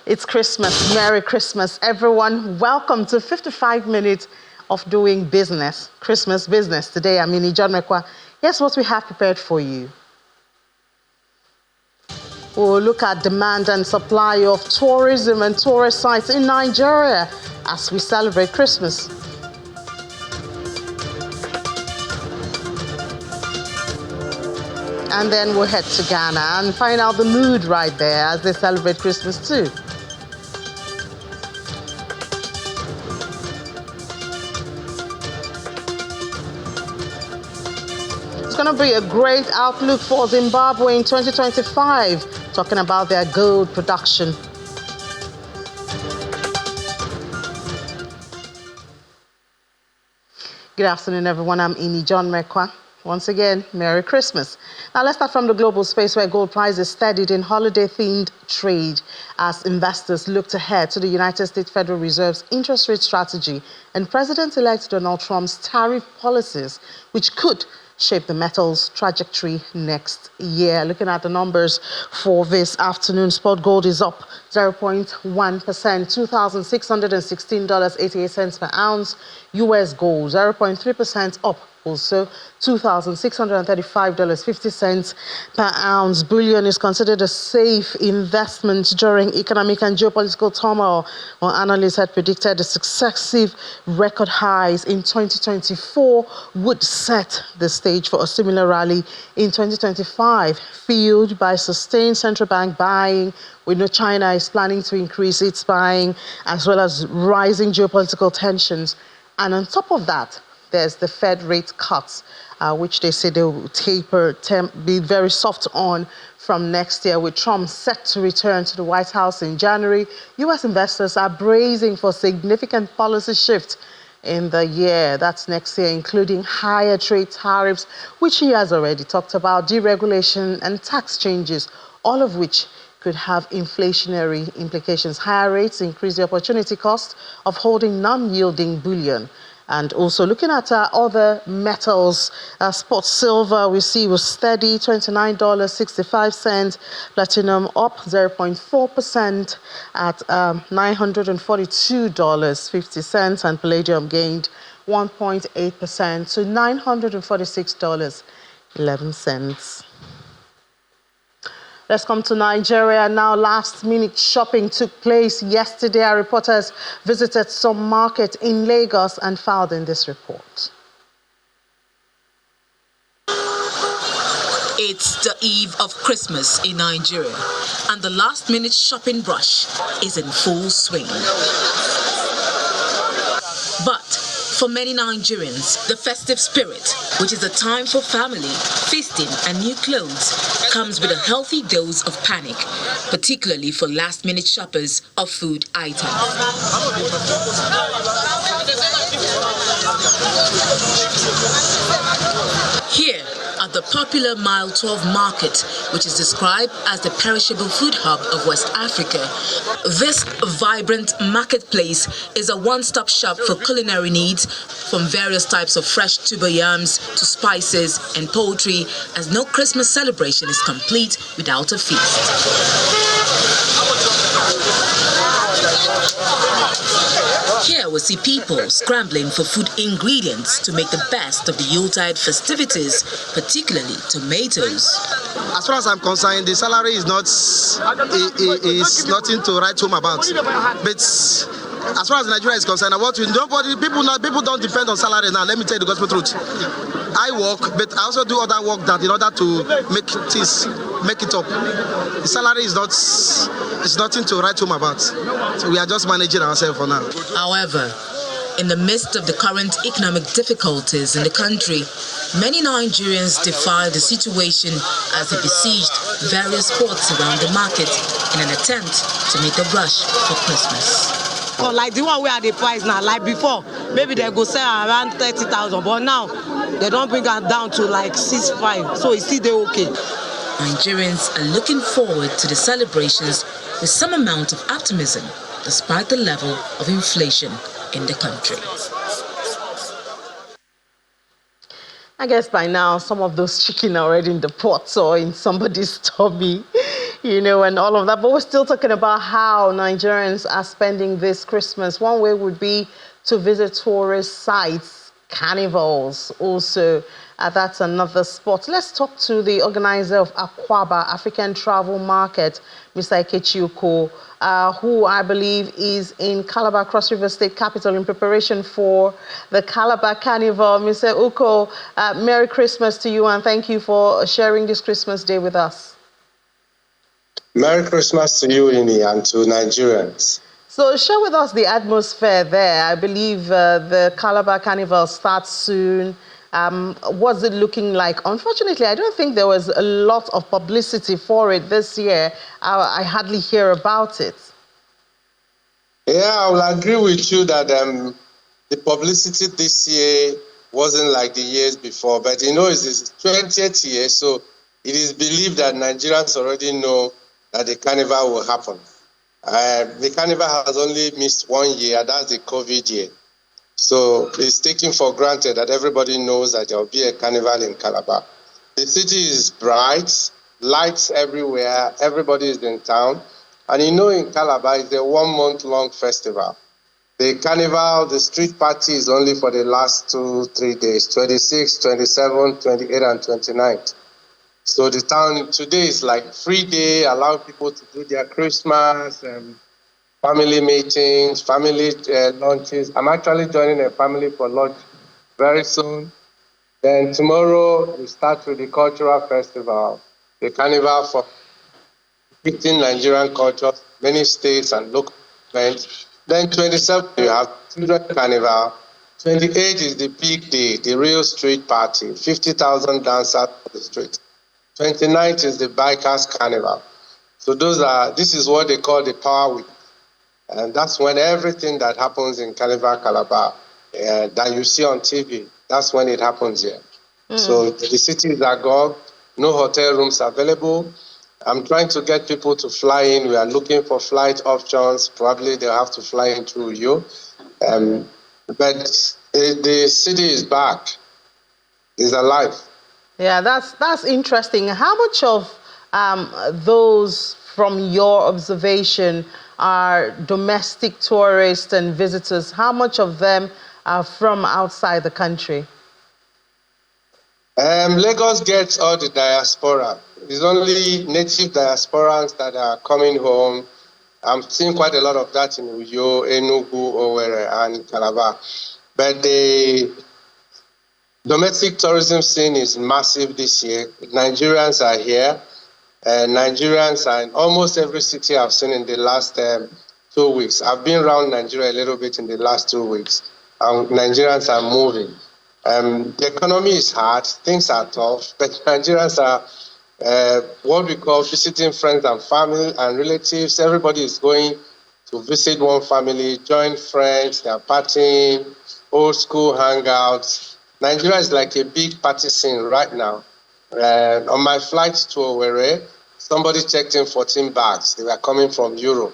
It's Christmas. Merry Christmas, everyone. Welcome to 55 minutes of doing business. Christmas business. Today, I'm Insulin Pens. Here's what we have prepared for you. We'll look at demand and supply of tourism and tourist sites in Nigeria as we celebrate Christmas. And then we'll head to Ghana and find out the mood right there as they celebrate Christmas too. It's going to be a great outlook for Zimbabwe in 2025, talking about their gold production. Good afternoon, everyone. I'm Insulin Pens. Once again, Merry Christmas. Now let's start from the global space where gold prices steadied in holiday-themed trade as investors looked ahead to the United States Federal Reserve's interest rate strategy and President-elect Donald Trump's tariff policies, which could shape the metal's trajectory next year. Looking at the numbers for this afternoon, spot gold is up 0.1%, $2,616.88 per ounce. US gold 0.3% up, also $2,635.50 per ounce. Bullion is considered a safe investment during economic and geopolitical turmoil, while analysts had predicted the successive record highs in 2024 would set the stage for a similar rally in 2025, fueled by sustained central bank buying. We know China is planning to increase its buying, as well as rising geopolitical tensions. And on top of that, there's the Fed rate cuts, which they say they will be very soft on from next year, with Trump set to return to the White House in January. U.S. investors are bracing for significant policy shift in the year that's next year, including higher trade tariffs, which he has already talked about, deregulation and tax changes, all of which could have inflationary implications. Higher rates increase the opportunity cost of holding non-yielding bullion. And also looking at other metals, spot silver we see was steady, $29.65. Platinum up 0.4% at $942.50. And palladium gained 1.8% to $946.11. Let's come to Nigeria now. Last-minute shopping took place yesterday. Our reporters visited some market in Lagos and filed in this report. It's the eve of Christmas in Nigeria, and the last-minute shopping rush is in full swing. But for many Nigerians, the festive spirit, which is a time for family, feasting and new clothes, comes with a healthy dose of panic, particularly for last-minute shoppers of food items. Here at the popular Mile 12 market, which is described as the perishable food hub of West Africa, this vibrant marketplace is a one-stop shop for culinary needs, from various types of fresh tuber yams to spices and poultry, as no Christmas celebration is complete without a feast. Here we see people scrambling for food ingredients to make the best of the Yuletide festivities, particularly tomatoes. As far as I'm concerned, the salary is nothing to write home about. But as far as Nigeria is concerned, people don't depend on salary now. Let me tell you the gospel truth. I work, but I also do other work that in order to make it up. The salary is nothing to write home about. So we are just managing ourselves for now. However, in the midst of the current economic difficulties in the country, many Nigerians defy the situation as they besieged various spots around the market in an attempt to make a rush for Christmas. Like the one where the price now, like before, maybe they go sell around 30,000, but now they don't bring it down to like 6.5, so it's still okay. Nigerians are looking forward to the celebrations with some amount of optimism, despite the level of inflation in the country. I guess by now some of those chicken are already in the pots or in somebody's tummy. and all of that. But we're still talking about how Nigerians are spending this Christmas. One way would be to visit tourist sites, carnivals also. That's another spot. Let's talk to the organizer of Akwaba African Travel Market, Mr. Ekechi, who I believe is in Calabar, Cross River State Capital, in preparation for the Calabar Carnival. Mr. Uko, Merry Christmas to you, and thank you for sharing this Christmas day with us. Merry Christmas to you, Ini, and to Nigerians. So share with us the atmosphere there. I believe the Calabar Carnival starts soon. What's it looking like? Unfortunately, I don't think there was a lot of publicity for it this year. I hardly hear about it. Yeah, I will agree with you that the publicity this year wasn't like the years before. But it's his 20th year, so it is believed that Nigerians already know that the carnival will happen. The carnival has only missed 1 year, that's the COVID year. So it's taken for granted that everybody knows that there will be a carnival in Calabar. The city is bright, lights everywhere, everybody is in town. And in Calabar, it's a 1 month-long festival. The carnival, the street party is only for the last 2-3 days, 26, 27, 28, and 29. So the town today is like free day, allow people to do their Christmas, family meetings, family lunches. I'm actually joining a family for lunch very soon. Then tomorrow we start with the cultural festival, the carnival for 15 Nigerian cultures, many states and local events. Then 27 you have children carnival. 28 is the big day, the real street party, 50,000 dancers on the street. 29th is the bikers carnival. So this is what they call the power week. And that's when everything that happens in Carnival Calabar that you see on TV, that's when it happens here. So the city is agog, no hotel rooms available. I'm trying to get people to fly in. We are looking for flight options. Probably they'll have to fly in through you. But the city is back, is alive. Yeah, that's interesting. How much of those, from your observation, are domestic tourists and visitors? How much of them are from outside the country? Lagos gets all the diaspora. It's only native diasporans that are coming home. I'm seeing quite a lot of that in Uyo, Enugu, Owerri, and Calabar. But the domestic tourism scene is massive this year. Nigerians are here. Nigerians are in almost every city I've seen in the last 2 weeks. I've been around Nigeria a little bit in the last 2 weeks. Nigerians are moving. The economy is hard, things are tough, but Nigerians are what we call visiting friends and family and relatives. Everybody is going to visit one family, join friends, they are partying, old school hangouts. Nigeria is like a big party scene right now. On my flight to Owerri, somebody checked in 14 bags. They were coming from Europe.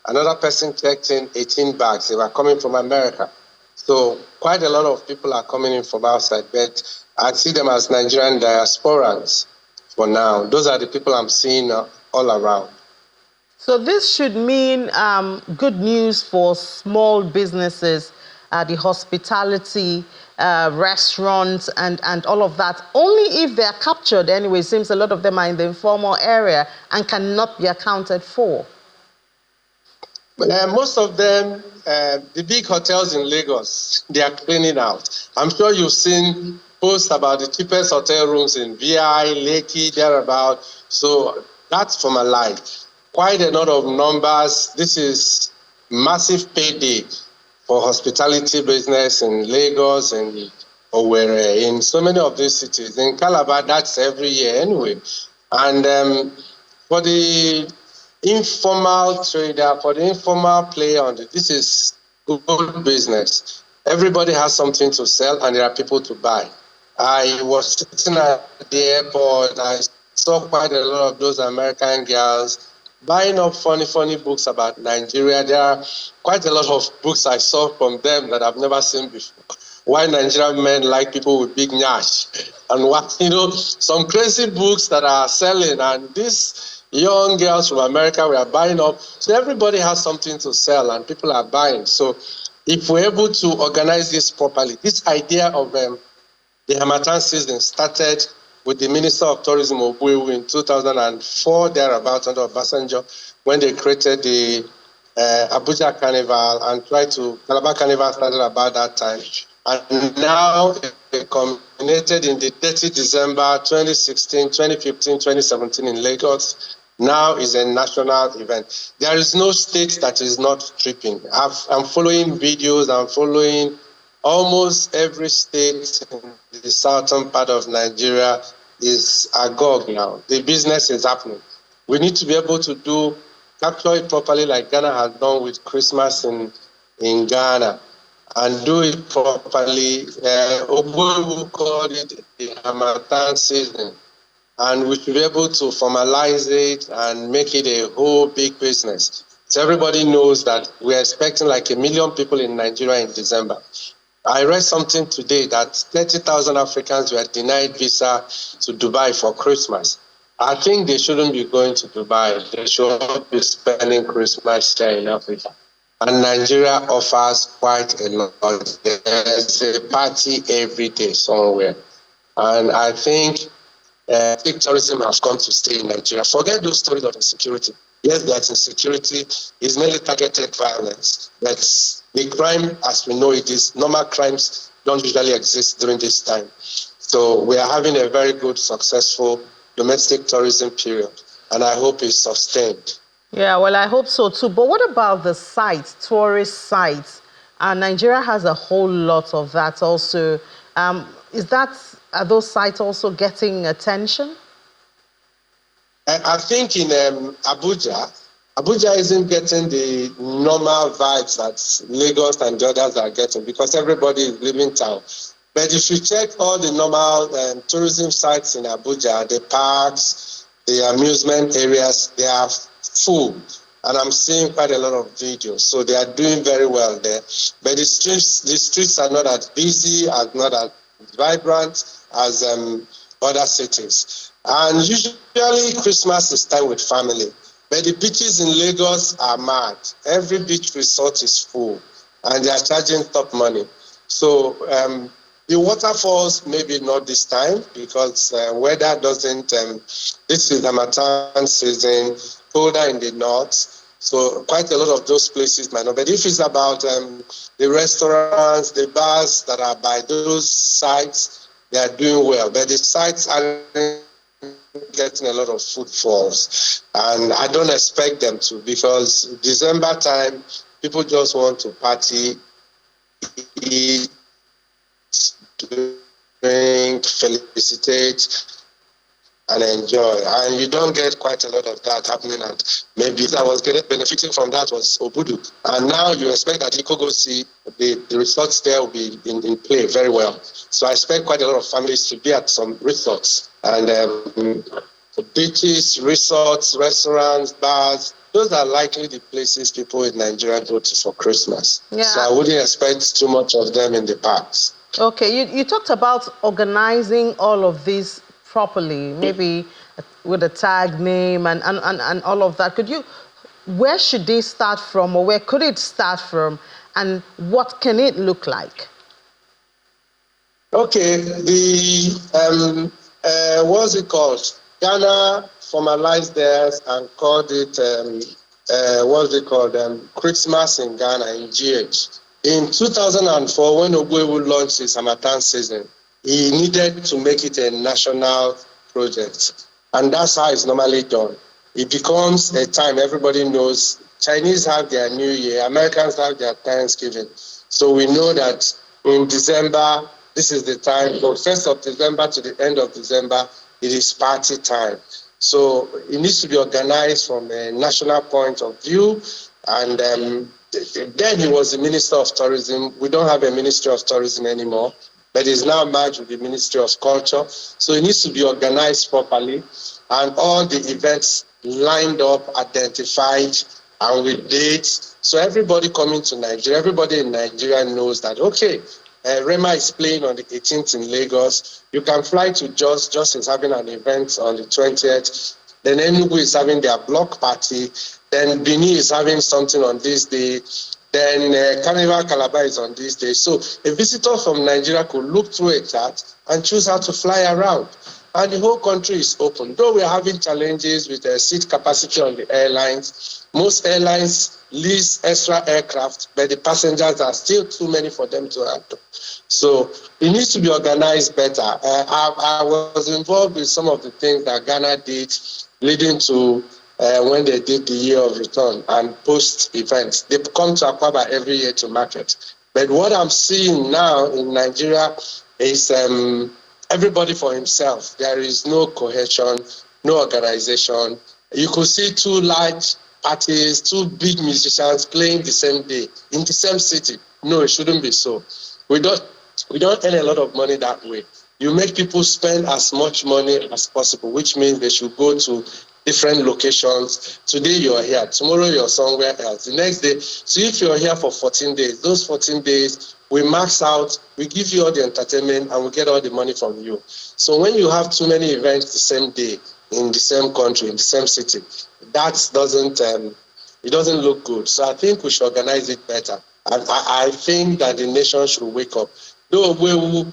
Another person checked in 18 bags. They were coming from America. So quite a lot of people are coming in from outside, but I see them as Nigerian diasporans for now. Those are the people I'm seeing all around. So this should mean good news for small businesses, the hospitality, restaurants, and all of that. Only if they are captured anyway. It seems a lot of them are in the informal area and cannot be accounted for. Most of them, the big hotels in Lagos, they are cleaning out. I'm sure you've seen posts about the cheapest hotel rooms in VI, Lekki, thereabout. So that's from a lie. Quite a lot of numbers. This is massive payday for hospitality business in Lagos and Owerri, in so many of these cities. In Calabar, that's every year anyway. And for the informal trader, for the informal player on this is good business. Everybody has something to sell and there are people to buy. I was sitting at the airport, I saw quite a lot of those American girls buying up funny books about Nigeria. There are quite a lot of books I saw from them that I've never seen before. Why Nigerian men like people with big nyash, and what, some crazy books that are selling. And this young girls from America were buying up. So everybody has something to sell and people are buying. So if we're able to organize this properly, this idea of the Harmattan season started with the Minister of Tourism Obuewu in 2004, thereabouts, under Obasanjo, when they created the Abuja Carnival and Calabar Carnival started about that time. And now it culminated in the 30 December 2016, 2015, 2017 in Lagos. Now is a national event. There is no state that is not tripping. I'm following videos, I'm following almost every state in the southern part of Nigeria is agog now. The business is happening. We need to be able to capture it properly like Ghana has done with Christmas in Ghana and do it properly. Obuewu called it the Harmattan season. And we should be able to formalize it and make it a whole big business. So everybody knows that we're expecting like 1 million people in Nigeria in December. I read something today that 30,000 Africans were denied visa to Dubai for Christmas. I think they shouldn't be going to Dubai. They should be spending Christmas here in Africa. And Nigeria offers quite a lot. There's a party every day somewhere. And I think big tourism has come to stay in Nigeria. Forget those stories of insecurity. Yes, there's insecurity. It's mainly targeted violence. That's the crime, as we know it is. Normal crimes don't usually exist during this time. So we are having a very good, successful domestic tourism period, and I hope it's sustained. Yeah, well, I hope so too. But what about the sites, tourist sites? Nigeria has a whole lot of that also. Are those sites also getting attention? I think in Abuja isn't getting the normal vibes that Lagos and the others are getting because everybody is leaving town. But if you check all the normal tourism sites in Abuja, the parks, the amusement areas, they are full. And I'm seeing quite a lot of videos. So they are doing very well there. But the streets are not as busy, are not as vibrant as other cities. And usually Christmas is time with family. But the beaches in Lagos are mad. Every beach resort is full. And they are charging top money. So the waterfalls, maybe not this time because weather doesn't, this is Harmattan season, colder in the north. So quite a lot of those places might not. But if it's about the restaurants, the bars that are by those sites, they are doing well. But the sites are getting a lot of footfalls. And I don't expect them to because December time, people just want to party, eat, drink, felicitate, and enjoy. And you don't get quite a lot of that happening. And maybe I was benefiting from that was Obudu. And now you expect that Ikogosi, the resorts there will be in play very well. So I expect quite a lot of families to be at some resorts. And beaches, resorts, restaurants, bars, those are likely the places people in Nigeria go to for Christmas. Yeah. So I wouldn't expect too much of them in the parks. Okay, you talked about organizing all of these properly, maybe with a tag name and all of that. Where should they start from, or where could it start from, and what can it look like? Okay, what's it called? Ghana formalized theirs and called it, Christmas in Ghana, in GH. In 2004, when Obuewu launched his Harmattan season, he needed to make it a national project. And that's how it's normally done. It becomes a time everybody knows. Chinese have their New Year, Americans have their Thanksgiving. So we know that in December, this is the time, from 1st of December to the end of December, it is party time. So it needs to be organized from a national point of view. And then he was the Minister of Tourism. We don't have a Ministry of Tourism anymore, but it's now merged with the Ministry of Culture. So it needs to be organized properly and all the events lined up, identified, and with dates. So everybody coming to Nigeria, everybody in Nigeria knows that, okay, Rema is playing on the 18th in Lagos. You can fly to Jos. Jos is having an event on the 20th. then Enugu is having their block party, then Benin is having something on this day, then Carnival Calabar is on this day. So a visitor from Nigeria could look through a chart and choose how to fly around. And the whole country is open. Though we're having challenges with the seat capacity on the airlines, most airlines lease extra aircraft, but the passengers are still too many for them to handle. So it needs to be organized better. I was involved with some of the things that Ghana did leading to when they did the year of return and post events. They come to Akwaba every year to market. But what I'm seeing now in Nigeria is everybody for himself. There is no cohesion, no organization. You could see two large parties, two big musicians playing the same day in the same city. No, it shouldn't be so. We don't earn a lot of money that way. You make people spend as much money as possible, which means they should go to different locations. Today you're here, tomorrow you're somewhere else, the next day. So if you're here for 14 days, those 14 days, we max out, we give you all the entertainment, and we get all the money from you. So when you have too many events the same day, in the same country, in the same city, that doesn't look good. So I think we should organize it better. And I think that the nation should wake up. Though we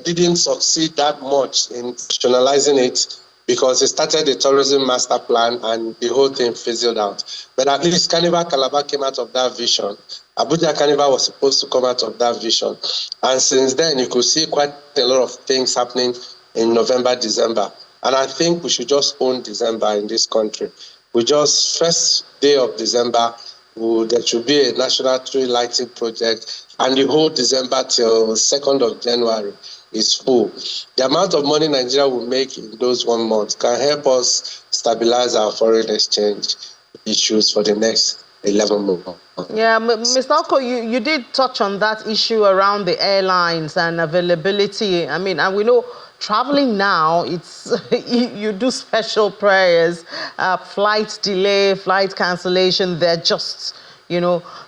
didn't succeed that much in nationalizing it, because it started the tourism master plan and the whole thing fizzled out. But at least Carnival Calabar came out of that vision. Abuja Carnival was supposed to come out of that vision. And since then, you could see quite a lot of things happening in November, December. And I think we should just own December in this country. We just, first day of December, there should be a national tree lighting project, and the whole December till 2nd of January is full. The amount of money Nigeria will make in those 1 month can help us stabilize our foreign exchange issues for the next 11 months. Yeah, Mr. Oko, you did touch on that issue around the airlines and availability. I mean, and we know traveling now, it's you do special prayers, flight delay, flight cancellation, they're just,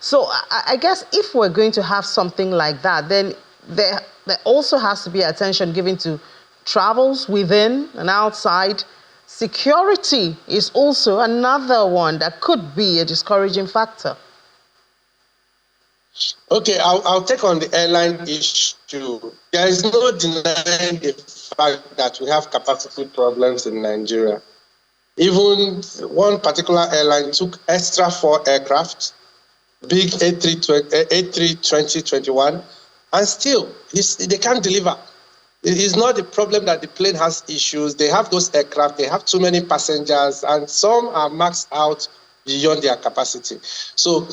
So I guess if we're going to have something like that, then there also has to be attention given to travels within and outside. Security is also another one that could be a discouraging factor. Okay, I'll take on the airline issue. There is no denying the fact that we have capacity problems in Nigeria. Even one particular airline took extra 4 aircraft, big A320-21, and still they can't deliver. It is not the problem that the plane has issues. They have those aircraft, they have too many passengers, and some are maxed out beyond their capacity. So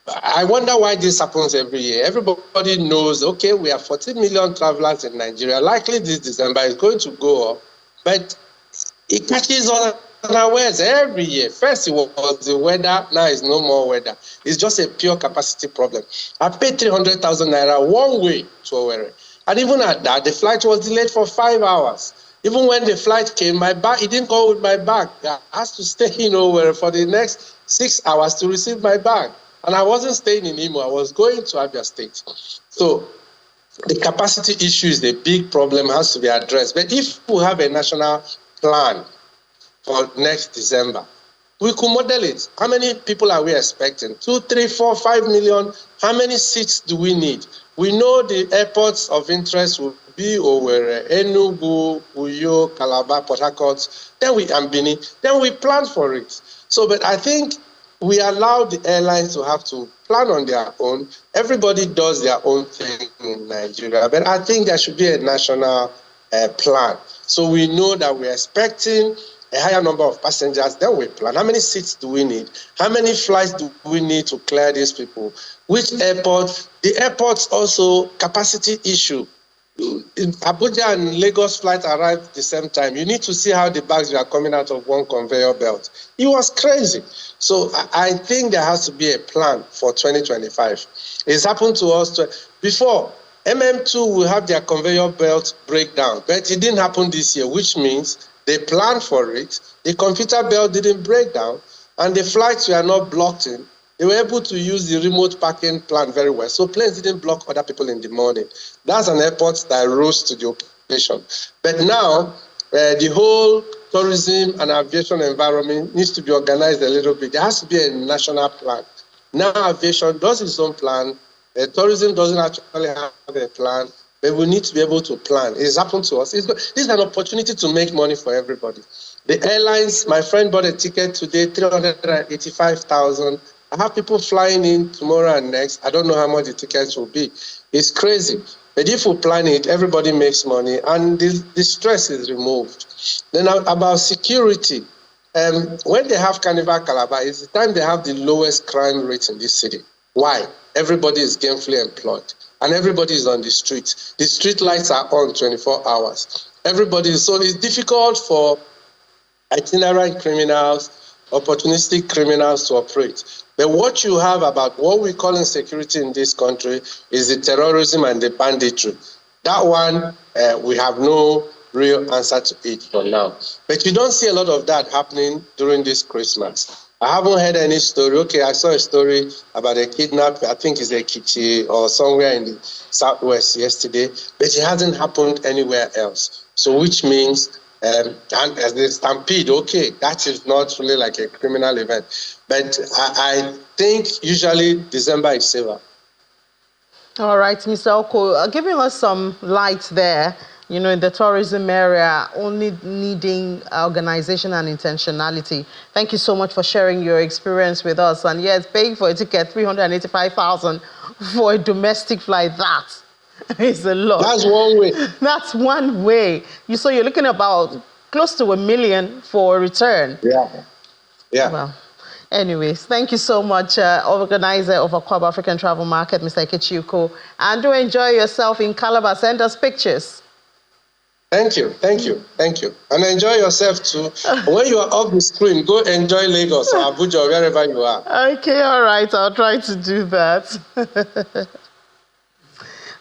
I wonder why this happens every year. Everybody knows, okay, we have 14 million travelers in Nigeria. Likely this December is going to go up, but it catches on unawares every year. First it was the weather, now it's no more weather. It's just a pure capacity problem. I paid 300,000 naira one way to Owerri. And even at that, the flight was delayed for 5 hours. Even when the flight came, my bag, it didn't go with my bag. I had to stay in Owerri for the next 6 hours to receive my bag. And I wasn't staying in Imo, I was going to Abia State. So the capacity issue is a big problem, has to be addressed. But if we have a national plan for next December, we could model it. How many people are we expecting? 2, 3, 4, 5 million? How many seats do we need? We know the airports of interest will be Owerri, Enugu, Uyo, Calabar, Port Harcourt, and Benin. Then we plan for it. So, but I think we allow the airlines to have to plan on their own. Everybody does their own thing in Nigeria, but I think there should be a national plan. So we know that we're expecting a higher number of passengers, then we plan. How many seats do we need? How many flights do we need to clear these people? Which airport? The airports also, capacity issue. Abuja and Lagos flights arrived at the same time. You need to see how the bags were coming out of one conveyor belt. It was crazy. So I think there has to be a plan for 2025. It's happened to us before. MM2 will have their conveyor belt breakdown, but it didn't happen this year, which means they planned for it, the computer belt didn't break down, and the flights were not blocked in. They were able to use the remote parking plan very well. So planes didn't block other people in the morning. That's an airport that rose to the occasion. But now, the whole tourism and aviation environment needs to be organized a little bit. There has to be a national plan. Now aviation does its own plan. Tourism doesn't actually have a plan, but we need to be able to plan. It's happened to us. This is an opportunity to make money for everybody. The airlines, my friend bought a ticket today, 385,000. I have people flying in tomorrow and next. I don't know how much the tickets will be. It's crazy. But if we plan it, everybody makes money, and the stress is removed. Then about security, when they have Carnival Calabar, it's the time they have the lowest crime rate in this city. Why? Everybody is gainfully employed, and everybody is on the street. The street lights are on 24 hours. So it's difficult for itinerant criminals, opportunistic criminals to operate. But what you have about what we call insecurity in this country is the terrorism and the banditry. That one, we have no real answer to it for now. But you don't see a lot of that happening during this Christmas. I haven't heard any story. Okay, I saw a story about a kidnap, I think it's a Kichi or somewhere in the southwest yesterday, but it hasn't happened anywhere else. So which means, and as the stampede, okay, that is not really like a criminal event. But I think usually December is safer. All right, Mr. Oko, giving us some light there, in the tourism area, only needing organization and intentionality. Thank you so much for sharing your experience with us. And yes, paying for a ticket, 385,000 for a domestic flight, that is a lot. That's one way. That's one way. So you're looking about close to $1 million for a return. Yeah. Well, anyways, thank you so much, organizer of Akwaaba African Travel Market, Mr. Ikechi. And do enjoy yourself in Calabar. Send us pictures. Thank you. And enjoy yourself too. When you are off the screen, go enjoy Lagos or Abuja or wherever you are. Okay, all right. I'll try to do that.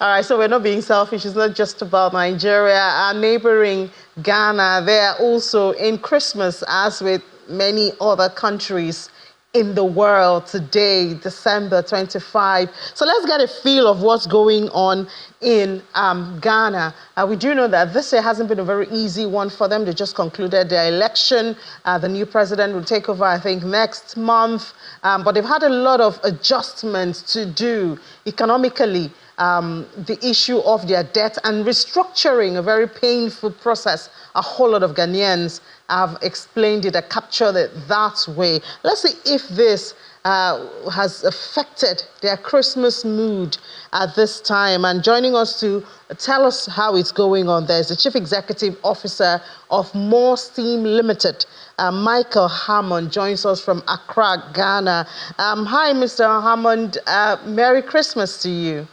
All right, so we're not being selfish. It's not just about Nigeria. Our neighboring Ghana, they're also in Christmas, as with many other countries in the world today, December 25. So let's get a feel of what's going on in Ghana. We do know that this year hasn't been a very easy one for them. They just concluded their election. The new president will take over, I think, next month. But they've had a lot of adjustments to do economically. The issue of their debt and restructuring, a very painful process. A whole lot of Ghanaians have explained it, captured it that way. Let's see if this has affected their Christmas mood at this time. And joining us to tell us how it's going on, there's the Chief Executive Officer of More Steam Limited, Michael Hammond, joins us from Accra, Ghana. Hi, Mr. Hammond. Merry Christmas to you.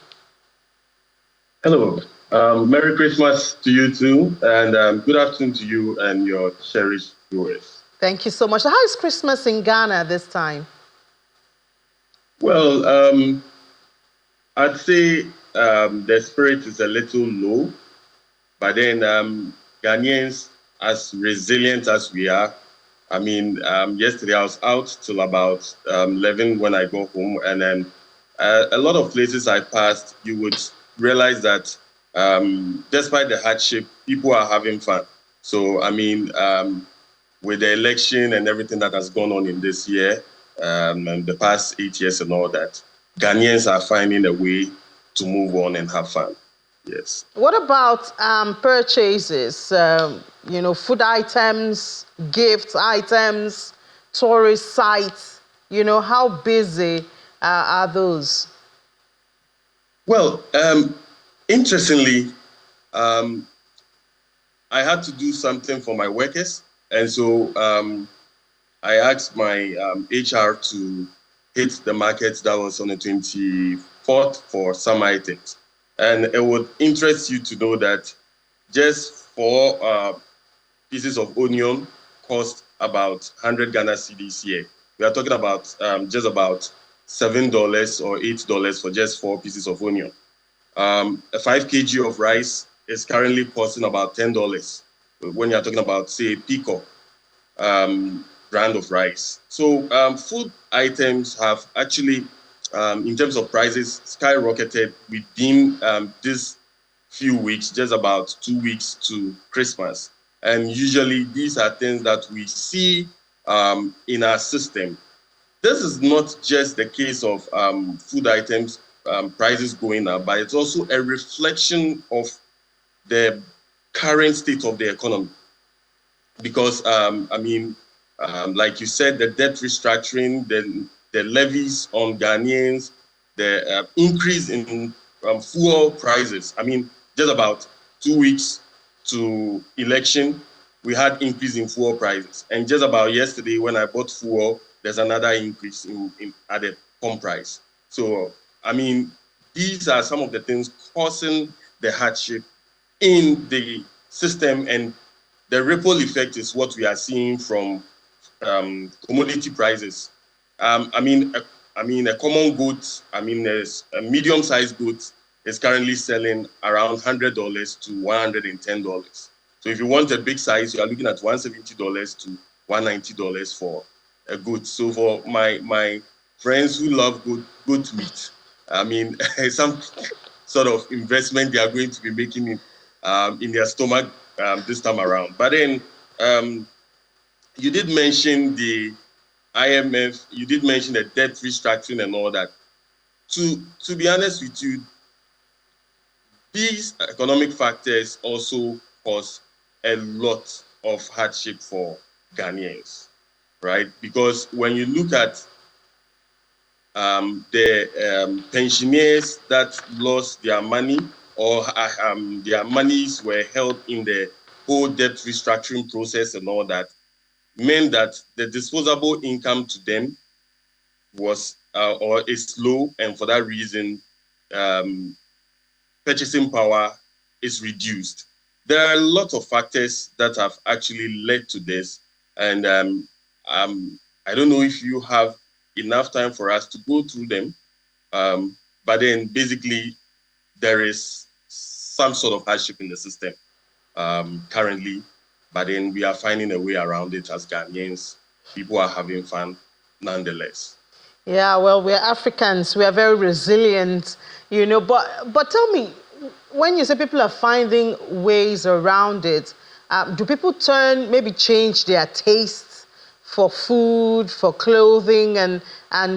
Hello. Merry Christmas to you too, and good afternoon to you and your cherished viewers. Thank you so much. So how is Christmas in Ghana this time? Well, I'd say the spirit is a little low, but then Ghanaians, as resilient as we are, I mean, yesterday I was out till about 11 when I got home, and then a lot of places I passed, you would realize that despite the hardship, people are having fun. So, I mean, with the election and everything that has gone on in this year, and the past 8 years and all that, Ghanaians are finding a way to move on and have fun. Yes. What about purchases? Food items, gift items, tourist sites. How busy are those? Well, interestingly, I had to do something for my workers. And so I asked my HR to hit the market that was on the 24th for some items. And it would interest you to know that just 4 pieces of onion cost about 100 Ghana cedis here. We are talking about just about $7 or $8 for just 4 pieces of onion. A 5 kg of rice is currently costing about $10 when you're talking about, say, Pico brand of rice. So food items have actually, in terms of prices, skyrocketed within this few weeks, just about 2 weeks to Christmas. And usually these are things that we see in our system. This is not just the case of food items prices going up, but it's also a reflection of the current state of the economy. Because, like you said, the debt restructuring, the levies on Ghanaians, the increase in fuel prices. I mean, just about 2 weeks to election, we had increase in fuel prices. And just about yesterday, when I bought fuel, there's another increase at the pump price. So, I mean, these are some of the things causing the hardship in the system, and the ripple effect is what we are seeing from commodity prices. A common good, there's a medium-sized good is currently selling around $100 to $110. So if you want a big size, you are looking at $170 to $190 for a good. So for my friends who love good meat, some sort of investment they are going to be making in their stomach this time around. But then you did mention the IMF, you did mention the debt restructuring and all that. To be honest with you, these economic factors also cause a lot of hardship for Ghanaians, right? Because when you look at the pensioners that lost their money, or their monies were held in the whole debt restructuring process and all that, meant that the disposable income to them was or is low, and for that reason, purchasing power is reduced. There are a lot of factors that have actually led to this, and I don't know if you have enough time for us to go through them, but then basically there is some sort of hardship in the system currently, but then we are finding a way around it as Ghanaians. People are having fun nonetheless. Yeah, well, we're Africans. We are very resilient, But tell me, when you say people are finding ways around it, do people maybe change their tastes for food, for clothing, and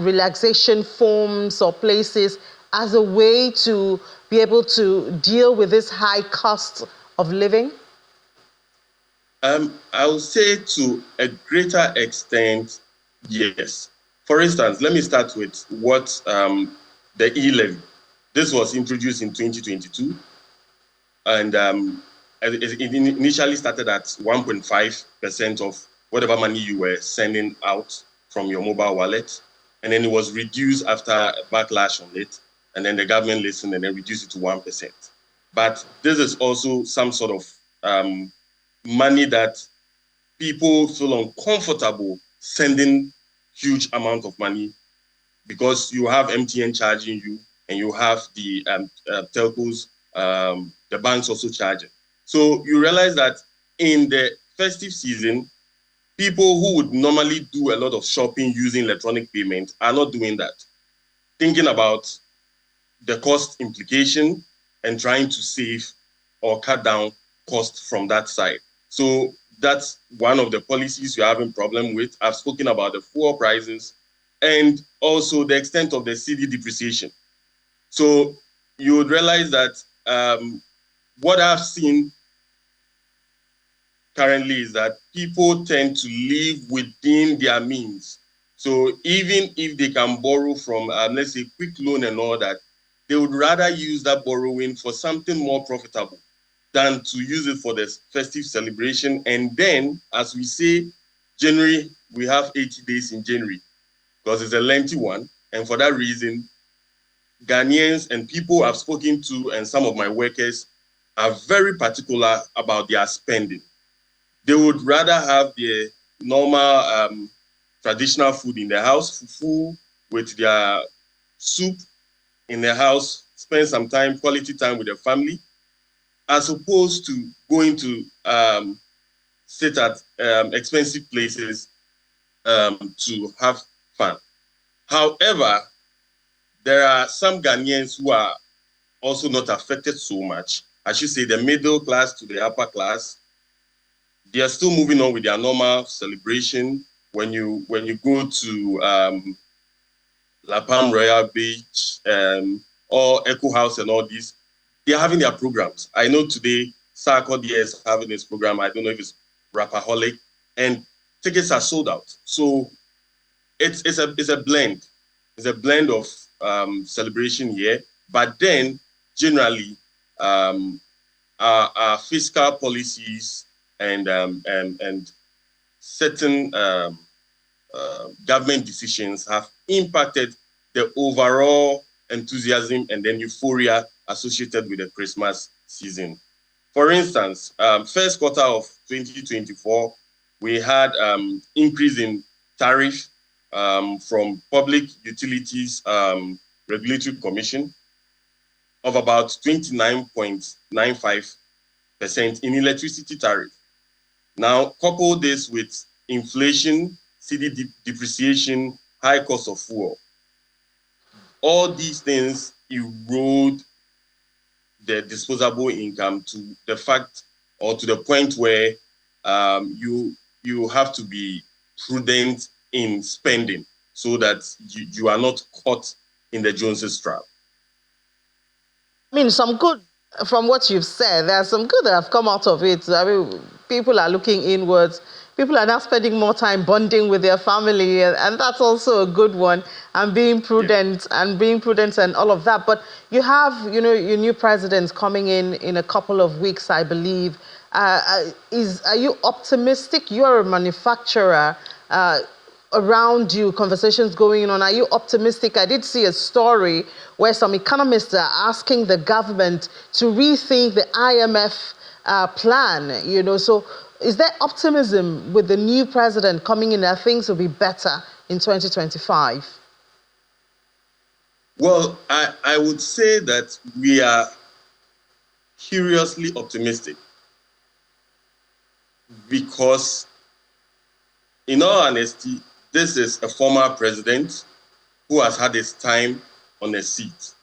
relaxation forms or places as a way to be able to deal with this high cost of living? I would say to a greater extent, yes. For instance, let me start with what the e-levy. This was introduced in 2022, and it initially started at 1.5% of whatever money you were sending out from your mobile wallet, and then it was reduced after a backlash on it, and then the government listened and then reduced it to 1%. But this is also some sort of money that people feel uncomfortable sending huge amount of money, because you have MTN charging you, and you have the telcos, the banks also charging. So you realize that in the festive season, people who would normally do a lot of shopping using electronic payment are not doing that, thinking about the cost implication and trying to save or cut down costs from that side. So that's one of the policies you're having problem with. I've spoken about the fuel prices and also the extent of the cedi depreciation. So you would realize that what I've seen currently is that people tend to live within their means. So even if they can borrow from, let's say, quick loan and all that, they would rather use that borrowing for something more profitable than to use it for the festive celebration. And then, as we say, January, we have 80 days in January because it's a lengthy one. And for that reason, Ghanaians and people I've spoken to and some of my workers are very particular about their spending. They would rather have their normal traditional food in their house, fufu with their soup in their house, spend some time, quality time with their family, as opposed to going to sit at expensive places to have fun. However, there are some Ghanaians who are also not affected so much. I should say the middle class to the upper class. they are still moving on with their normal celebration. When you go to La Palm Royal Beach or Echo House and all these, they are having their programs. I know today Sarkodie is having his program. I don't know if it's Rapaholic, and tickets are sold out. So it's a blend. It's a blend of celebration here, but then generally our fiscal policies and certain government decisions have impacted the overall enthusiasm and then euphoria associated with the Christmas season. For instance, first quarter of 2024, we had increase in tariff from Public Utilities Regulatory Commission of about 29.95% in electricity tariff. Now, couple this with inflation, cedi depreciation, high cost of fuel. All these things erode the disposable income to the fact or to the point where you have to be prudent in spending so that you are not caught in the Joneses trap. I mean, some good, from what you've said, there's some good that have come out of it. I mean, people are looking inwards. People are now spending more time bonding with their family, and that's also a good one. And being prudent, and all of that. But you have, your new president coming in a couple of weeks, I believe. Are you optimistic? You're a manufacturer. Around you, conversations going on, are you optimistic? I did see a story where some economists are asking the government to rethink the IMF plan, so is there optimism with the new president coming in that things will be better in 2025? Well, I would say that we are curiously optimistic because, in all honesty, this is a former president who has had his time on a seat.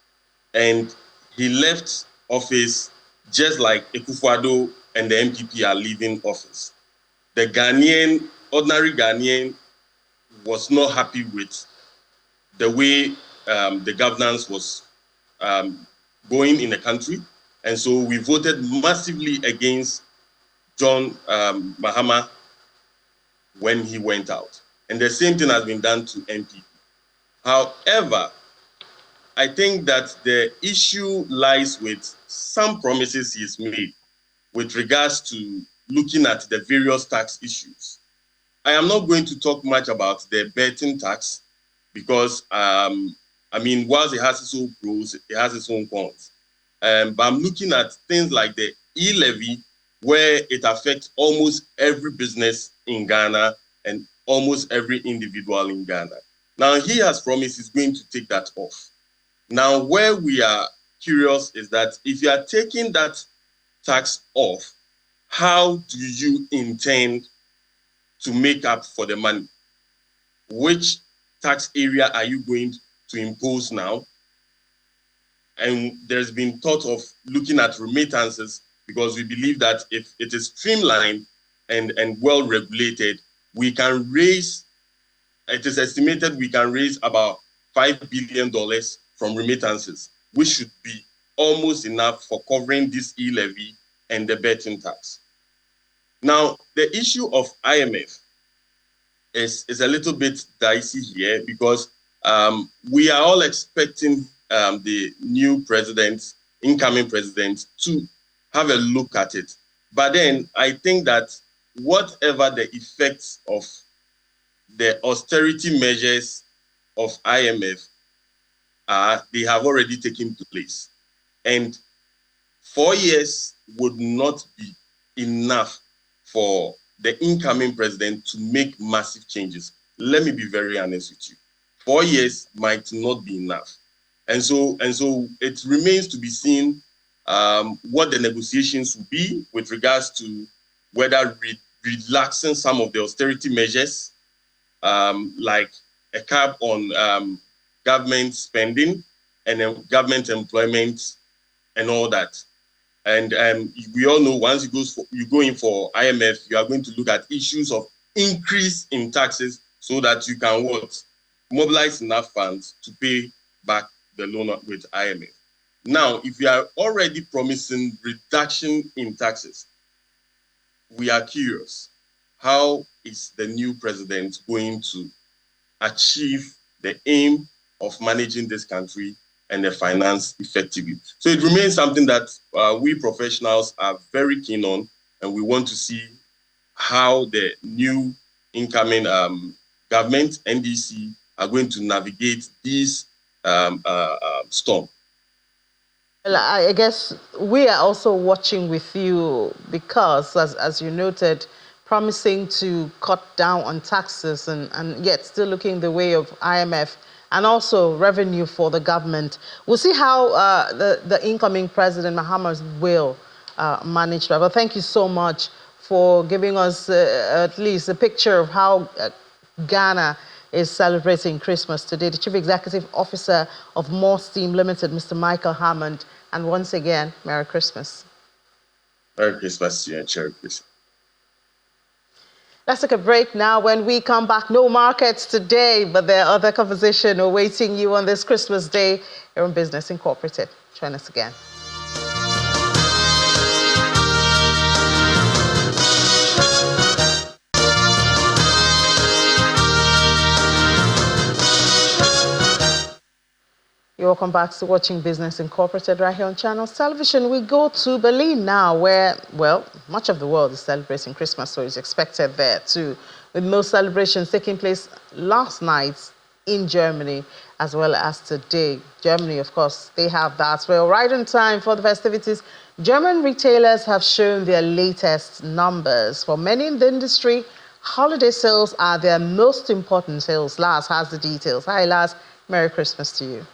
And he left office just like Akufo-Addo and the MPP are leaving office. The ordinary Ghanaian was not happy with the way the governance was going in the country. And so we voted massively against John Mahama when he went out. And the same thing has been done to MPP. However, I think that the issue lies with some promises he's made with regards to looking at the various tax issues. I am not going to talk much about the betting tax because, whilst it has its own pros, it has its own cons. But I'm looking at things like the e-levy, where it affects almost every business in Ghana and almost every individual in Ghana. Now, he has promised he's going to take that off. Now, where we are curious is that if you are taking that tax off, how do you intend to make up for the money? Which tax area are you going to impose now? And there's been thought of looking at remittances because we believe that if it is streamlined and well regulated, we can raise, it is estimated we can raise about $5 billion from remittances, which should be almost enough for covering this e-levy and the betting tax. Now, the issue of IMF is a little bit dicey here because we are all expecting the new president, incoming president, to have a look at it. But then I think that whatever the effects of the austerity measures of IMF are, they have already taken place. And 4 years would not be enough for the incoming president to make massive changes. Let me be very honest with you. 4 years might not be enough. And so it remains to be seen what the negotiations will be with regards to whether relaxing some of the austerity measures, like a cap on government spending and government employment and all that. And we all know once you go in for IMF, you are going to look at issues of increase in taxes so that you can mobilize enough funds to pay back the loan with IMF. Now, if you are already promising reduction in taxes, we are curious. How is the new president going to achieve the aim of managing this country and the finance effectively? So it remains something that we professionals are very keen on, and we want to see how the new incoming government, NDC, are going to navigate this storm. Well, I guess we are also watching with you because, as you noted, promising to cut down on taxes and yet still looking the way of IMF and also revenue for the government. We'll see how the incoming president, Mahama, will manage that. But thank you so much for giving us at least a picture of how Ghana is celebrating Christmas today. The Chief Executive Officer of More Steam Limited, Mr. Michael Hammond. And once again, Merry Christmas. Merry Christmas to you and Merry Christmas. Let's take a break now. When we come back, no markets today, but there are other conversations awaiting you on this Christmas day here on Business Incorporated. Join us again. You're welcome back to watching Business Incorporated right here on Channels Television. We go to Berlin now, where, well, much of the world is celebrating Christmas, so it's expected there too, with most celebrations taking place last night in Germany as well as today. Germany, of course, they have that. Well, right on time for the festivities, German retailers have shown their latest numbers. For many in the industry, holiday sales are their most important sales. Lars has the details. Hi, Lars. Merry Christmas to you.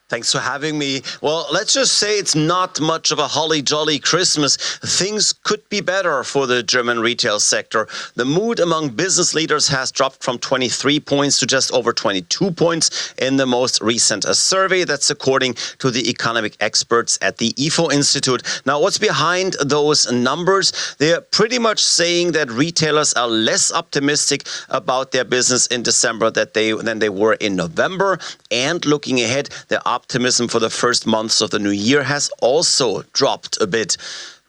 Thanks for having me. Well, let's just say it's not much of a holly jolly Christmas. Things could be better for the German retail sector. The mood among business leaders has dropped from 23 points to just over 22 points in the most recent survey. That's according to the economic experts at the IFO Institute. Now, what's behind those numbers? They're pretty much saying that retailers are less optimistic about their business in December than they were in November. And looking ahead, their optimism for the first months of the new year has also dropped a bit.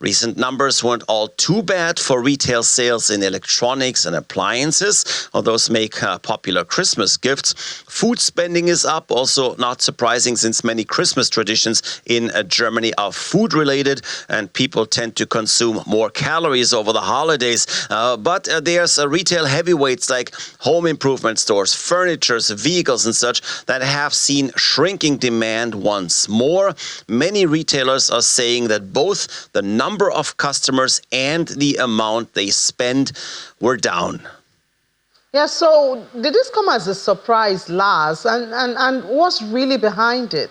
Recent numbers weren't all too bad for retail sales in electronics and appliances, or those make popular Christmas gifts. Food spending is up, also not surprising since many Christmas traditions in Germany are food-related and people tend to consume more calories over the holidays. But there's retail heavyweights like home improvement stores, furniture, vehicles and such that have seen shrinking demand once more. Many retailers are saying that both the number of customers and the amount they spend were down. Yeah, so did this come as a surprise, Lars? And what's really behind it?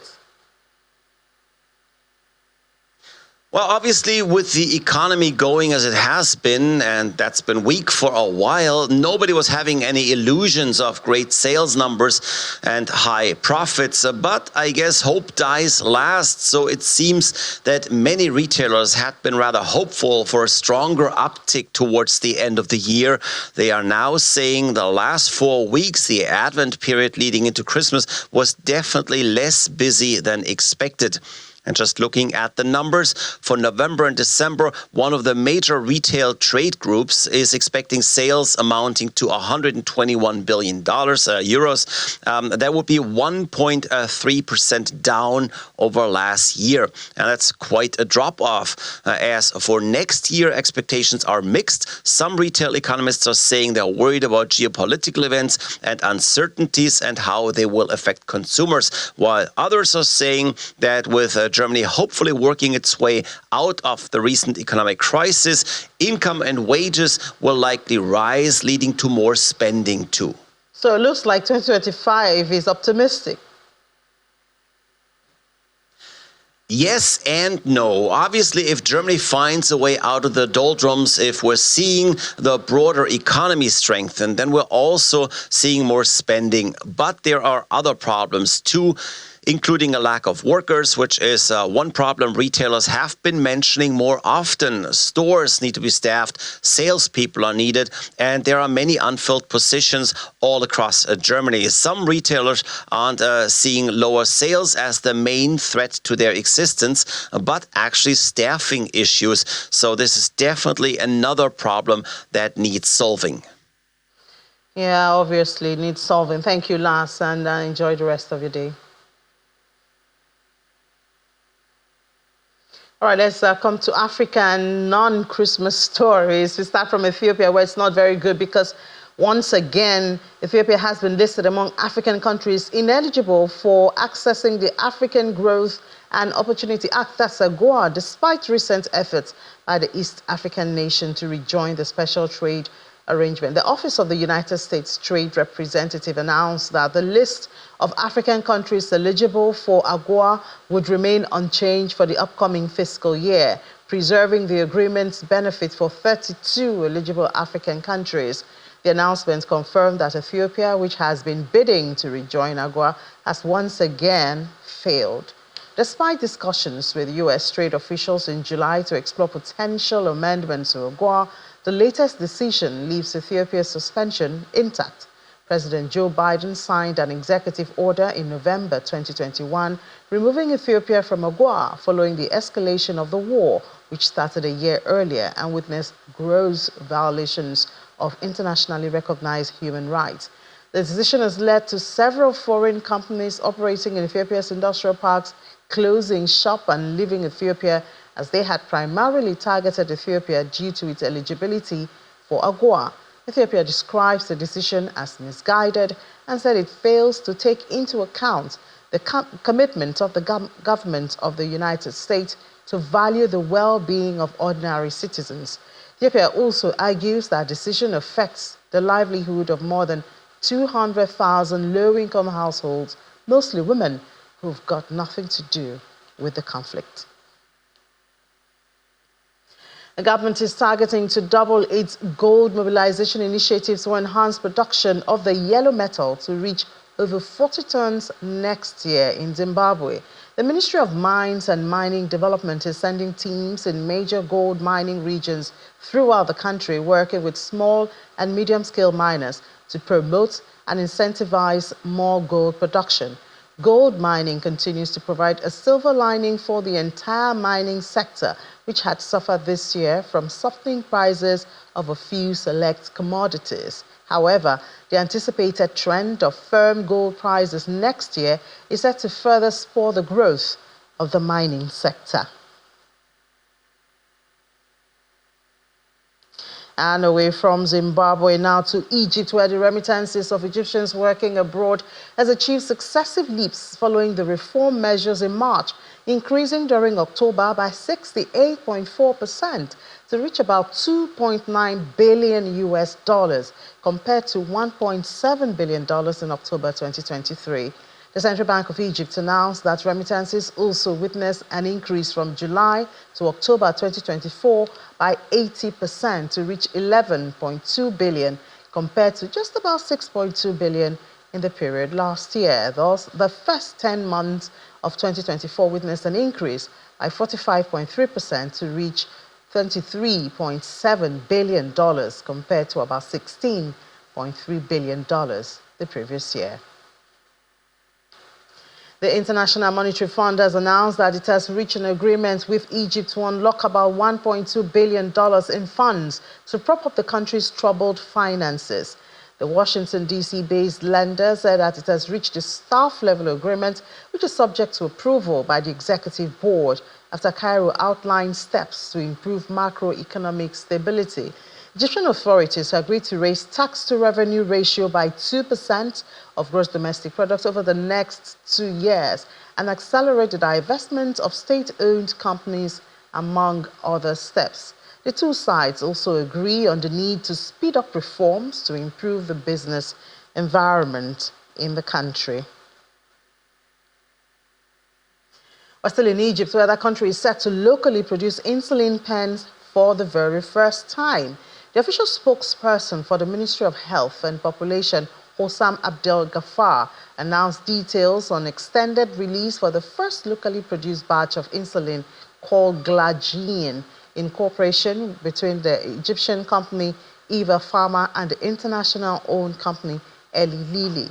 Well, obviously, with the economy going as it has been, and that's been weak for a while, nobody was having any illusions of great sales numbers and high profits. But I guess hope dies last. So it seems that many retailers had been rather hopeful for a stronger uptick towards the end of the year. They are now saying the last 4 weeks, the Advent period leading into Christmas, was definitely less busy than expected. And just looking at the numbers for November and December, one of the major retail trade groups is expecting sales amounting to $121 billion euros. That would be 1.3% down over last year. And that's quite a drop-off. As for next year, expectations are mixed. Some retail economists are saying they're worried about geopolitical events and uncertainties and how they will affect consumers, while others are saying that with Germany hopefully working its way out of the recent economic crisis, income and wages will likely rise, leading to more spending too. So it looks like 2025 is optimistic. Yes and no. Obviously, if Germany finds a way out of the doldrums, if we're seeing the broader economy strengthen, then we're also seeing more spending. But there are other problems too. including a lack of workers, which is one problem retailers have been mentioning more often. Stores need to be staffed, salespeople are needed, and there are many unfilled positions all across Germany. Some retailers aren't seeing lower sales as the main threat to their existence, but actually staffing issues. So this is definitely another problem that needs solving. Yeah, obviously needs solving. Thank you, Lars, and enjoy the rest of your day. All right, let's come to Africa and non-Christmas stories. We start from Ethiopia, where it's not very good because once again, Ethiopia has been listed among African countries ineligible for accessing the African Growth and Opportunity Act, that's AGOA, despite recent efforts by the East African nation to rejoin the special trade arrangement. The Office of the United States Trade Representative announced that the list of African countries eligible for AGOA would remain unchanged for the upcoming fiscal year, preserving the agreement's benefit for 32 eligible African countries. The announcement confirmed that Ethiopia, which has been bidding to rejoin AGOA, has once again failed. Despite discussions with U.S. trade officials in July to explore potential amendments to AGOA, the latest decision leaves Ethiopia's suspension intact. President Joe Biden signed an executive order in November 2021, removing Ethiopia from AGOA following the escalation of the war, which started a year earlier and witnessed gross violations of internationally recognized human rights. The decision has led to several foreign companies operating in Ethiopia's industrial parks closing shop and leaving Ethiopia, as they had primarily targeted Ethiopia due to its eligibility for AGOA. Ethiopia describes the decision as misguided and said it fails to take into account the commitment of the government of the United States to value the well-being of ordinary citizens. Ethiopia also argues that decision affects the livelihood of more than 200,000 low-income households, mostly women, who've got nothing to do with the conflict. The government is targeting to double its gold mobilization initiatives to enhance production of the yellow metal to reach over 40 tons next year in Zimbabwe. The Ministry of Mines and Mining Development is sending teams in major gold mining regions throughout the country, working with small and medium-scale miners to promote and incentivize more gold production. Gold mining continues to provide a silver lining for the entire mining sector, which had suffered this year from softening prices of a few select commodities. However, the anticipated trend of firm gold prices next year is set to further spur the growth of the mining sector. And away from Zimbabwe now to Egypt, where the remittances of Egyptians working abroad has achieved successive leaps following the reform measures in March, increasing during October by 68.4% to reach about $2.9 billion US dollars, compared to $1.7 billion in October 2023. The Central Bank of Egypt announced that remittances also witnessed an increase from July to October 2024 by 80% to reach $11.2 billion, compared to just about $6.2 billion in the period last year. Thus, the first 10 months of 2024 witnessed an increase by 45.3% to reach $23.7 billion, compared to about $16.3 billion the previous year. The International Monetary Fund has announced that it has reached an agreement with Egypt to unlock about $1.2 billion in funds to prop up the country's troubled finances. The Washington, D.C.-based lender said that it has reached a staff-level agreement, which is subject to approval by the executive board after Cairo outlined steps to improve macroeconomic stability. Egyptian authorities agreed to raise tax-to-revenue ratio by 2% of gross domestic product over the next 2 years and accelerate the divestment of state-owned companies, among other steps. The two sides also agree on the need to speed up reforms to improve the business environment in the country. We're still in Egypt, where that country is set to locally produce insulin pens for the very first time. The official spokesperson for the Ministry of Health and Population, Hossam Abdel Ghaffar, announced details on extended release for the first locally produced batch of insulin called Glargine, in cooperation between the Egyptian company Eva Pharma and the international-owned company Eli Lilly.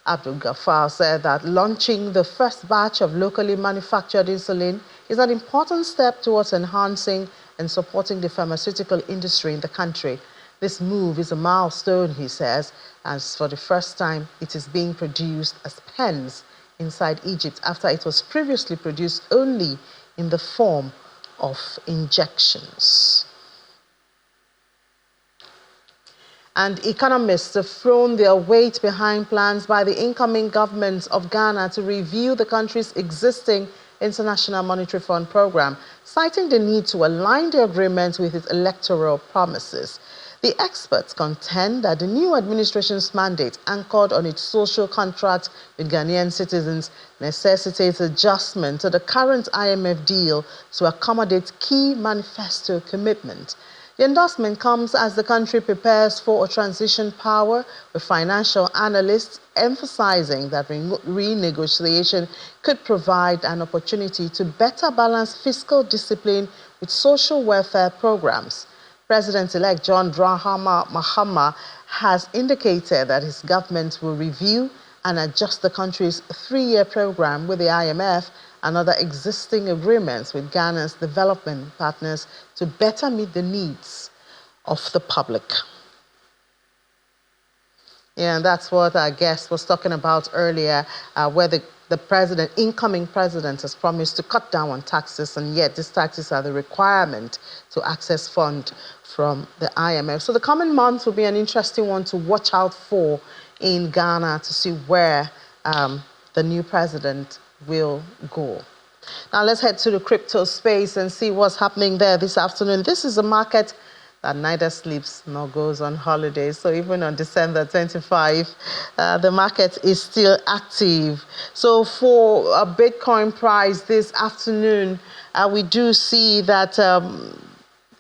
Abdul Ghaffar said that launching the first batch of locally manufactured insulin is an important step towards enhancing and supporting the pharmaceutical industry in the country. This move is a milestone, he says, as for the first time it is being produced as pens inside Egypt after it was previously produced only in the form of injections. And economists have thrown their weight behind plans by the incoming government of Ghana to review the country's existing International Monetary Fund program, citing the need to align the agreement with its electoral promises. The experts contend that the new administration's mandate, anchored on its social contract with Ghanaian citizens, necessitates adjustment to the current IMF deal to accommodate key manifesto commitments. The endorsement comes as the country prepares for a transition power, with financial analysts emphasizing that renegotiation could provide an opportunity to better balance fiscal discipline with social welfare programs. President-elect John Dramani Mahama has indicated that his government will review and adjust the country's 3-year program with the IMF and other existing agreements with Ghana's development partners to better meet the needs of the public. Yeah, and that's what our guest was talking about earlier, where the incoming president has promised to cut down on taxes, and yet these taxes are the requirement to access funds from the IMF. So the coming months will be an interesting one to watch out for in Ghana to see where the new president will go. Now let's head to the crypto space and see what's happening there this afternoon. This is a market that neither sleeps nor goes on holiday. So even on December 25, the market is still active. So for a Bitcoin price this afternoon, we do see that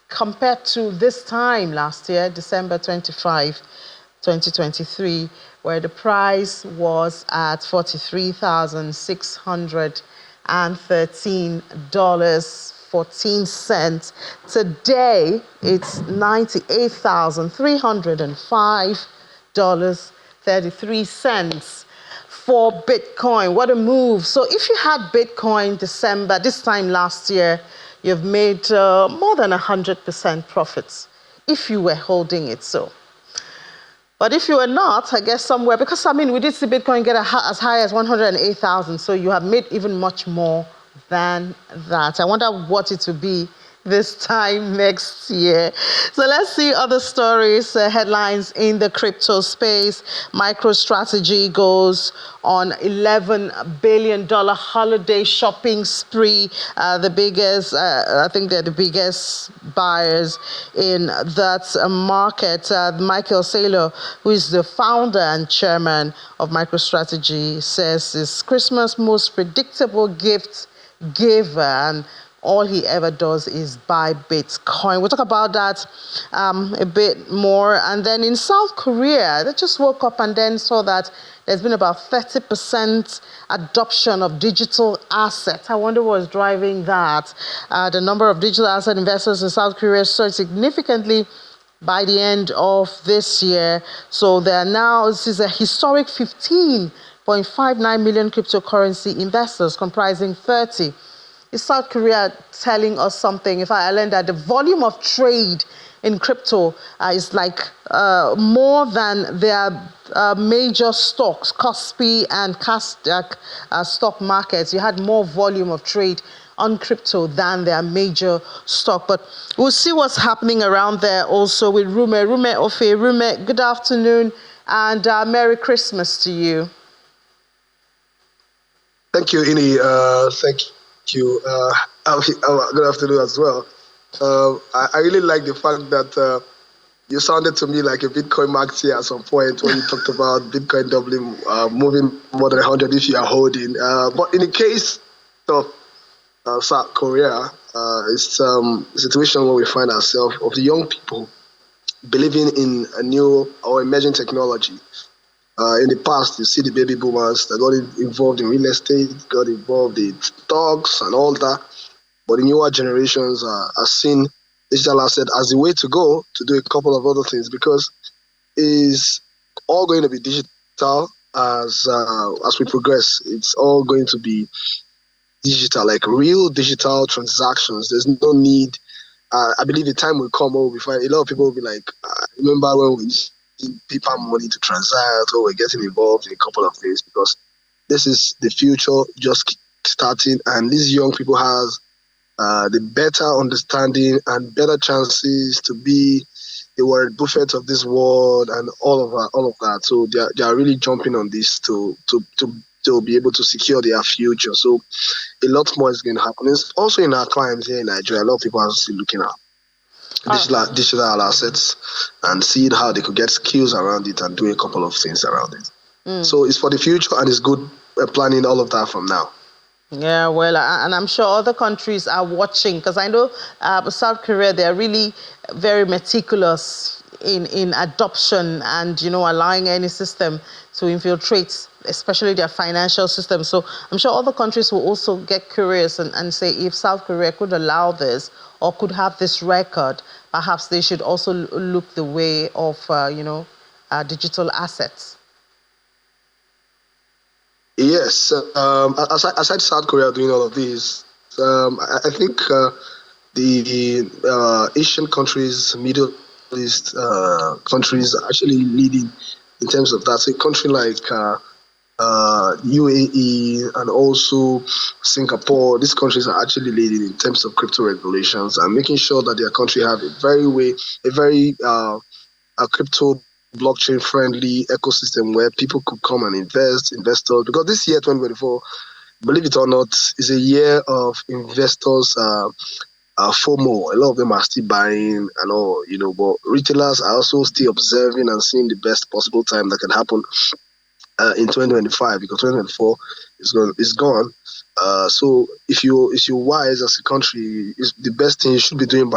compared to this time last year, December 25, 2023, where the price was at $43,613.14. Today, it's $98,305.33 for Bitcoin. What a move. So if you had Bitcoin December, this time last year, you've made more than 100% profits if you were holding it so. But if you were not, I guess somewhere, because we did see Bitcoin get as high as 108,000, so you have made even much more than that. I wonder what it will be this time next year. So let's see other stories, headlines in the crypto space. MicroStrategy goes on $11 billion holiday shopping spree. The biggest, I think they're the biggest buyers in that market. Michael Saylor, who is the founder and chairman of MicroStrategy, says it's Christmas' most predictable gift giver, and all he ever does is buy Bitcoin. We'll talk about that a bit more. And then in South Korea, they just woke up and then saw that there's been about 30% adoption of digital assets. I wonder what's driving that. The number of digital asset investors in South Korea surged significantly by the end of this year. So there are now, this is a historic 15.59 million cryptocurrency investors, comprising 30. Is South Korea telling us something? If I learned that the volume of trade in crypto is like more than their major stocks, KOSPI and Nasdaq stock markets. You had more volume of trade on crypto than their major stock. But we'll see what's happening around there also with Rume Ofe. Rume, good afternoon and Merry Christmas to you. Thank you, Ini. Thank you. Good afternoon as well. I really like the fact that you sounded to me like a Bitcoin marketer at some point when you talked about Bitcoin doubling, moving more than 100 if you are holding. But in the case of South Korea, it's a situation where we find ourselves of the young people believing in a new or emerging technology. In the past, you see the baby boomers that got involved in real estate, got involved in stocks and all that. But the newer generations are seeing digital asset as the way to go to do a couple of other things, because it's all going to be digital as we progress. It's all going to be digital, like real digital transactions. There's no need. I believe the time will come where we find a lot of people will be like, remember when we used paper money to transact, or we're getting involved in a couple of things, because this is the future just starting, and these young people has the better understanding and better chances to be the Warren Buffett of this world and all of that. So they are really jumping on this to be able to secure their future. So a lot more is going to happen. It's also in our clients here in Nigeria. A lot of people are still looking at digital assets and seeing how they could get skills around it and do a couple of things around it. So it's for the future, and it's good planning all of that from now. Yeah, well, and I'm sure other countries are watching, because I know South Korea, they're really very meticulous in adoption and, allowing any system to infiltrate, especially their financial system. So I'm sure other countries will also get curious and say, if South Korea could allow this or could have this record, perhaps they should also look the way of, digital assets. Yes, aside South Korea doing all of these, I think the Asian countries, Middle East countries are actually leading in terms of that. So a country like UAE and also Singapore, these countries are actually leading in terms of crypto regulations and making sure that their country have a very crypto blockchain friendly ecosystem where people could come and investors, because this year 2024, believe it or not, is a year of investors FOMO. A lot of them are still buying and all, but retailers are also still observing and seeing the best possible time that can happen in 2025, because 2024 is gone. So if you're wise as a country, the best thing you should be doing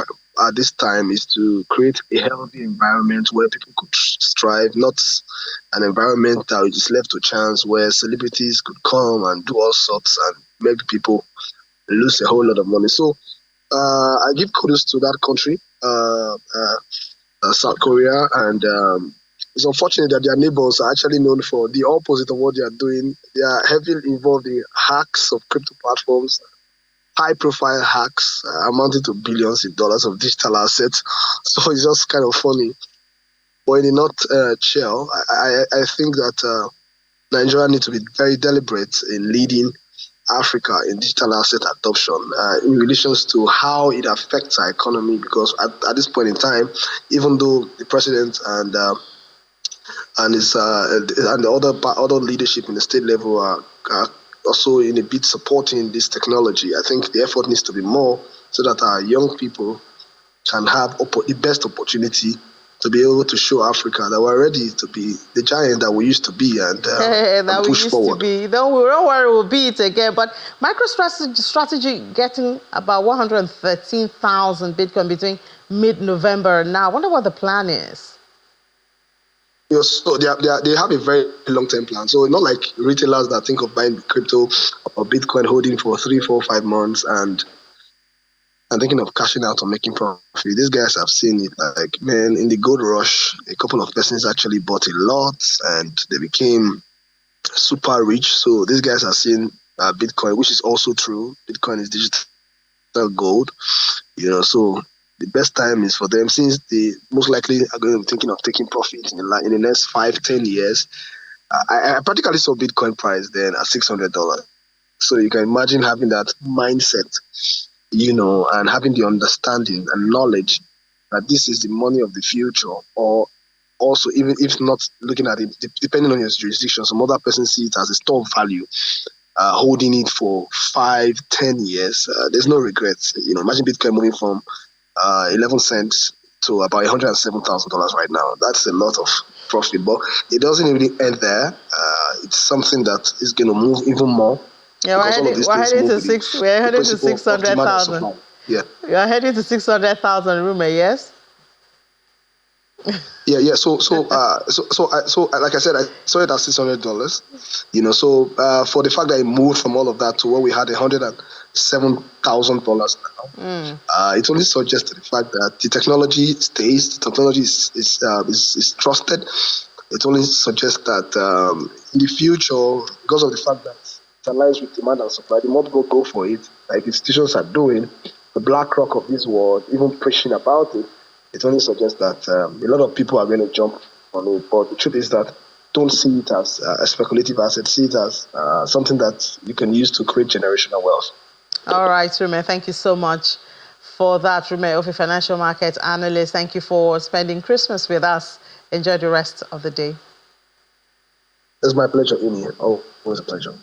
at this time is to create a healthy environment where people could strive, not an environment that is left to chance where celebrities could come and do all sorts and make people lose a whole lot of money. So I give kudos to that country, South Korea, and it's unfortunate that their neighbors are actually known for the opposite of what they are doing. They are heavily involved in hacks of crypto platforms, high-profile hacks amounting to billions in dollars of digital assets. So it's just kind of funny. But in a nutshell, I think that Nigeria needs to be very deliberate in leading Africa in digital asset adoption in relation to how it affects our economy. Because at this point in time, even though the president and the other leadership in the state level are also in a bit supporting this technology, I think the effort needs to be more so that our young people can have the best opportunity to be able to show Africa that we're ready to be the giant that we used to be and push forward. Don't worry, we'll be it again. But MicroStrategy getting about 113,000 Bitcoin between mid-November and now. I wonder what the plan is. Yes, so they have a very long-term plan. So not like retailers that think of buying crypto or Bitcoin holding for 3, 4, 5 months and thinking of cashing out or making profit. These guys have seen it. Like, man, in the gold rush, a couple of persons actually bought a lot and they became super rich. So these guys are seeing Bitcoin, which is also true. Bitcoin is digital gold, so the best time is for them, since they most likely are going to be thinking of taking profit in the next 5-10 years. I practically saw Bitcoin price then at $600. So you can imagine having that mindset, and having the understanding and knowledge that this is the money of the future, or also, even if not looking at it, depending on your jurisdiction, some other person see it as a store of value, holding it for 5-10 years. There's no regrets. Imagine Bitcoin moving from 11 cents to about $107,000 right now. That's a lot of profit, but it doesn't really end there. It's something that is going to move even more. Yeah, we're heading to 600,000. Yeah, we are heading to 600,000, rumor, yes. Yeah. Like I said, I saw it at $600. So for the fact that it moved from all of that to where we had $107,000 now, it only suggests the fact that the technology stays. The technology is trusted. It only suggests that in the future, because of the fact that it aligns with demand and supply, the more people go for it, like institutions are doing, the BlackRock of this world, even preaching about it, it only suggests that a lot of people are going to jump on it. But the truth is that don't see it as a speculative asset. See it as something that you can use to create generational wealth. All right, Rume, thank you so much for that. Rume Ofi, financial market analyst, thank you for spending Christmas with us. Enjoy the rest of the day. It's my pleasure, Amy. Always a pleasure.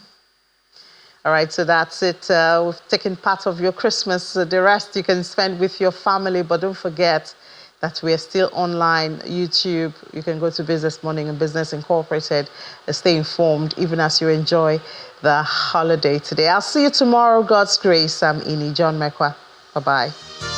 All right, so that's it. We've taken part of your Christmas. The rest you can spend with your family, but don't forget that we are still online, YouTube. You can go to Business Morning and Business Incorporated and stay informed, even as you enjoy the holiday today. I'll see you tomorrow, God's grace. I'm Ini John Mekwa. Bye-bye.